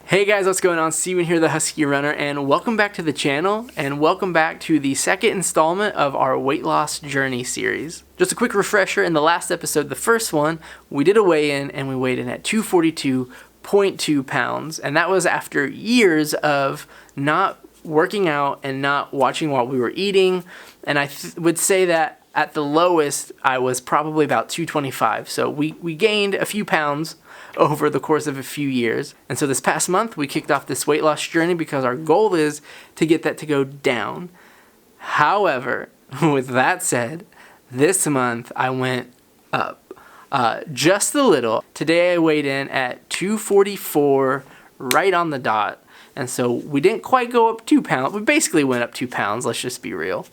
Hey guys, what's going on? Steven here, the Husky Runner, and welcome back to the channel, and welcome back to the second installment of our weight loss journey series. Just a quick refresher, in the last episode, the first one, we did a weigh-in, and we weighed in at 242.2 pounds, and that was after years of not working out and not watching what we were eating, and I would say that at the lowest, I was probably about 225, so we gained a few pounds over the course of a few years. And so this past month, we kicked off this weight loss journey because our goal is to get that to go down. However, with that said, this month I went up just a little. Today I weighed in at 244, right on the dot. And so we didn't quite go up 2 pounds. We basically went up 2 pounds, let's just be real.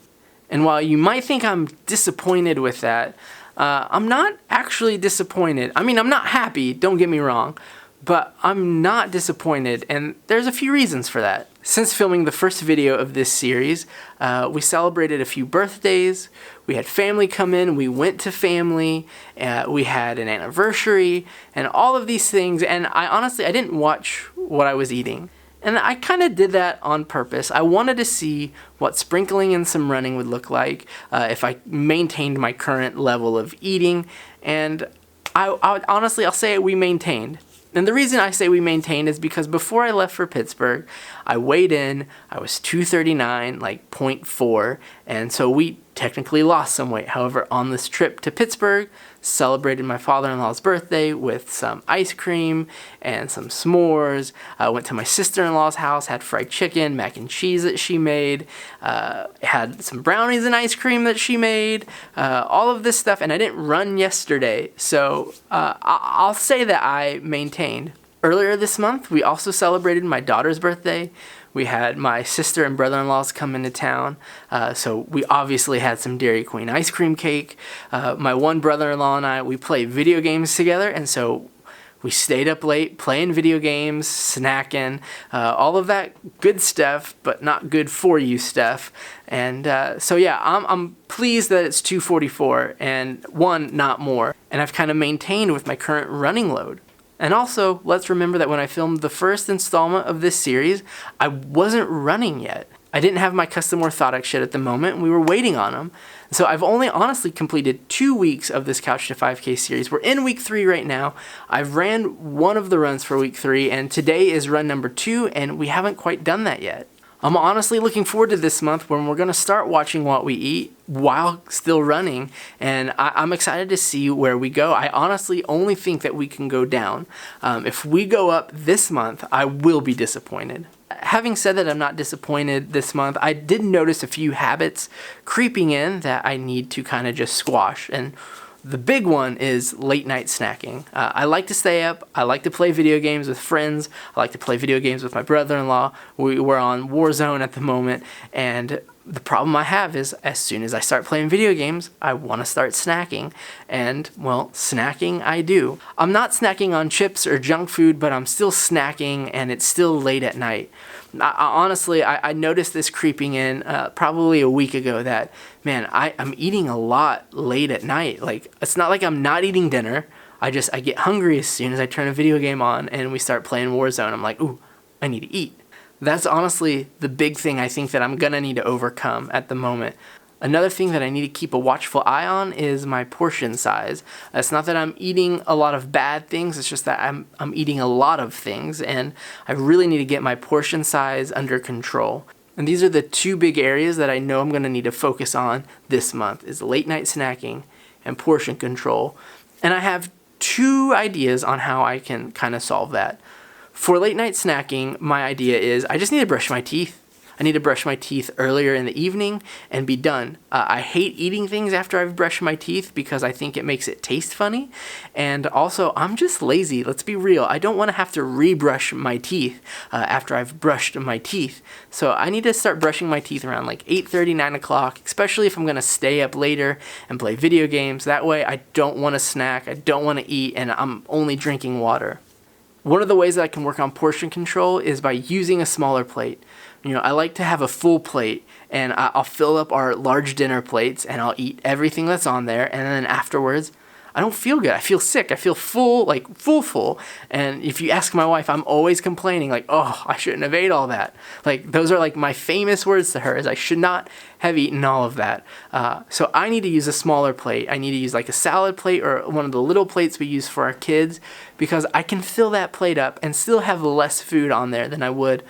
And while you might think I'm disappointed with that, I'm not actually disappointed. I mean, I'm not happy, don't get me wrong, but I'm not disappointed, and there's a few reasons for that. Since filming the first video of this series, we celebrated a few birthdays, we had family come in, we went to family, we had an anniversary, and all of these things, and I didn't watch what I was eating. And I kind of did that on purpose. I wanted to see what sprinkling in some running would look like if I maintained my current level of eating. And honestly, I'll say we maintained. And the reason I say we maintained is because before I left for Pittsburgh, I weighed in, I was 239, like 0.4, and so we technically lost some weight. However, on this trip to Pittsburgh, celebrated my father-in-law's birthday with some ice cream and some s'mores. I went to my sister-in-law's house, had fried chicken, mac and cheese that she made, had some brownies and ice cream that she made, all of this stuff, and I didn't run yesterday, so I'll say that I maintained. Earlier this month, we also celebrated my daughter's birthday. We had my sister and brother-in-laws come into town, so we obviously had some Dairy Queen ice cream cake. My one brother-in-law and I, we played video games together, and so we stayed up late playing video games, snacking, all of that good stuff, but not good for you stuff. And so yeah, I'm pleased that it's 244 and not more. And I've kind of maintained with my current running load. And also, let's remember that when I filmed the first installment of this series, I wasn't running yet. I didn't have my custom orthotics yet at the moment, and we were waiting on them. So I've only honestly completed 2 weeks of this Couch to 5K series. We're in week 3 right now. I've ran one of the runs for week 3, and today is run number 2, and we haven't quite done that yet. I'm honestly looking forward to this month when we're going to start watching what we eat while still running, and I'm excited to see where we go. I honestly only think that we can go down. If we go up this month, I will be disappointed. Having said that I'm not disappointed this month, I did notice a few habits creeping in that I need to kind of just squash, and the big one is late night snacking. I like to stay up, I like to play video games with friends, I like to play video games with my brother-in-law. We're on Warzone at the moment, and the problem I have is as soon as I start playing video games, I want to start snacking, and well, snacking I do. I'm not snacking on chips or junk food, but I'm still snacking, and it's still late at night. Honestly, I noticed this creeping in probably a week ago that, man, I'm eating a lot late at night. Like, it's not like I'm not eating dinner. I get hungry as soon as I turn a video game on and we start playing Warzone. I'm like, ooh, I need to eat. That's honestly the big thing I think that I'm gonna need to overcome at the moment. Another thing that I need to keep a watchful eye on is my portion size. It's not that I'm eating a lot of bad things, it's just that I'm eating a lot of things, and I really need to get my portion size under control. And these are the 2 big areas that I know I'm going to need to focus on this month, is late night snacking and portion control. And I have 2 ideas on how I can kind of solve that. For late night snacking, my idea is I just need to brush my teeth. I need to brush my teeth earlier in the evening and be done. I hate eating things after I've brushed my teeth because I think it makes it taste funny. And also, I'm just lazy. Let's be real. I don't want to have to rebrush my teeth after I've brushed my teeth. So I need to start brushing my teeth around like 8:30, 9 o'clock, especially if I'm going to stay up later and play video games. That way I don't want to snack, I don't want to eat, and I'm only drinking water. One of the ways that I can work on portion control is by using a smaller plate. You know, I like to have a full plate, and I'll fill up our large dinner plates, and I'll eat everything that's on there, and then afterwards, I don't feel good. I feel sick. I feel full, like full. And if you ask my wife, I'm always complaining like, oh, I shouldn't have ate all that. Like those are like my famous words to her is I should not have eaten all of that. So I need to use a smaller plate. I need to use like a salad plate or one of the little plates we use for our kids, because I can fill that plate up and still have less food on there than I would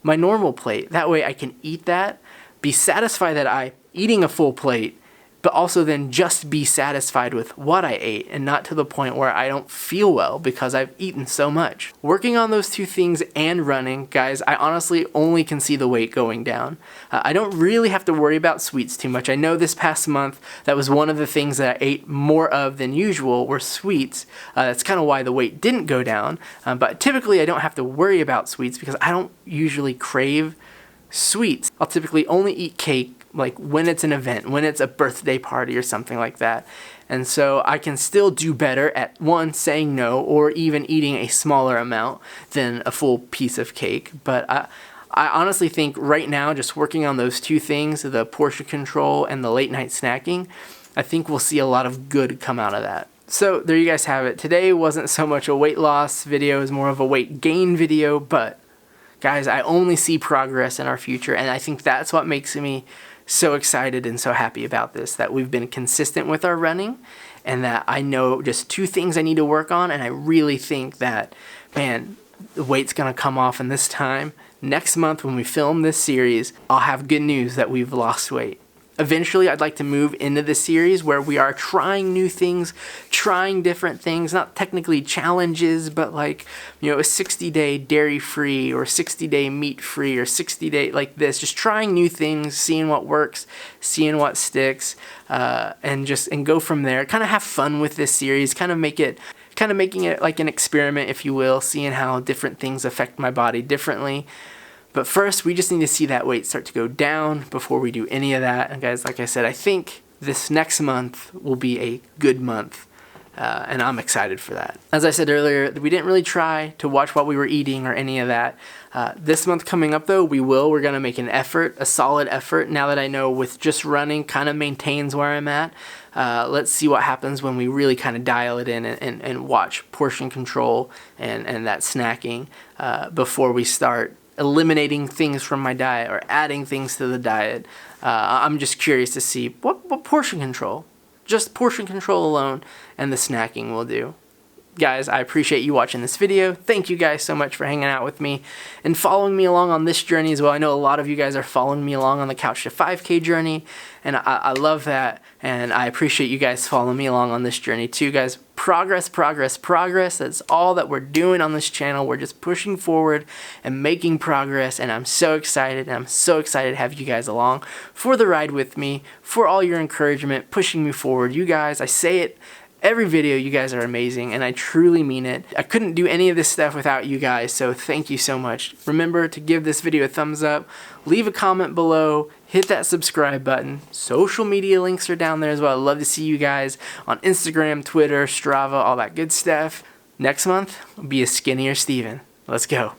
my normal plate. That way I can eat that, be satisfied that I'm eating a full plate, but also then just be satisfied with what I ate and not to the point where I don't feel well because I've eaten so much. Working on those two things and running, guys, I honestly only can see the weight going down. I don't really have to worry about sweets too much. I know this past month that was one of the things that I ate more of than usual were sweets. That's kind of why the weight didn't go down. But typically I don't have to worry about sweets because I don't usually crave sweets. I'll typically only eat cake like when it's an event, when it's a birthday party or something like that. And so I can still do better at one, saying no, or even eating a smaller amount than a full piece of cake. But I honestly think right now, just working on those two things, the portion control and the late night snacking, I think we'll see a lot of good come out of that. So there you guys have it. Today wasn't so much a weight loss video, it was more of a weight gain video, but guys, I only see progress in our future, and I think that's what makes me so excited and so happy about this, that we've been consistent with our running and that I know just two things I need to work on, and I really think that, man, the weight's gonna come off, and this time, next month when we film this series, I'll have good news that we've lost weight. Eventually, I'd like to move into the series where we are trying new things, trying different things, not technically challenges, but like, you know, a 60-day dairy-free or 60-day meat-free or 60-day like this, just trying new things, seeing what works, seeing what sticks, and go from there. Kind of have fun with this series, kind of making it like an experiment, if you will, seeing how different things affect my body differently. But first, we just need to see that weight start to go down before we do any of that. And guys, like I said, I think this next month will be a good month, and I'm excited for that. As I said earlier, we didn't really try to watch what we were eating or any of that. This month coming up, though, we're going to make an effort, a solid effort, now that I know with just running kind of maintains where I'm at. Let's see what happens when we really kind of dial it in and watch portion control and that snacking before we start eliminating things from my diet or adding things to the diet. I'm just curious to see what portion control, just portion control alone, and the snacking will do. Guys, I appreciate you watching this video. Thank you guys so much for hanging out with me and following me along on this journey as well. I know a lot of you guys are following me along on the Couch to 5K journey, and I love that, and I appreciate you guys following me along on this journey too, guys. Progress. That's all that we're doing on this channel. We're just pushing forward and making progress, and I'm so excited, to have you guys along for the ride with me, for all your encouragement, pushing me forward. You guys, I say it every video, you guys are amazing, and I truly mean it. I couldn't do any of this stuff without you guys, so thank you so much. Remember to give this video a thumbs up, leave a comment below, hit that subscribe button. Social media links are down there as well. I'd love to see you guys on Instagram, Twitter, Strava, all that good stuff. Next month, be a skinnier Steven. Let's go.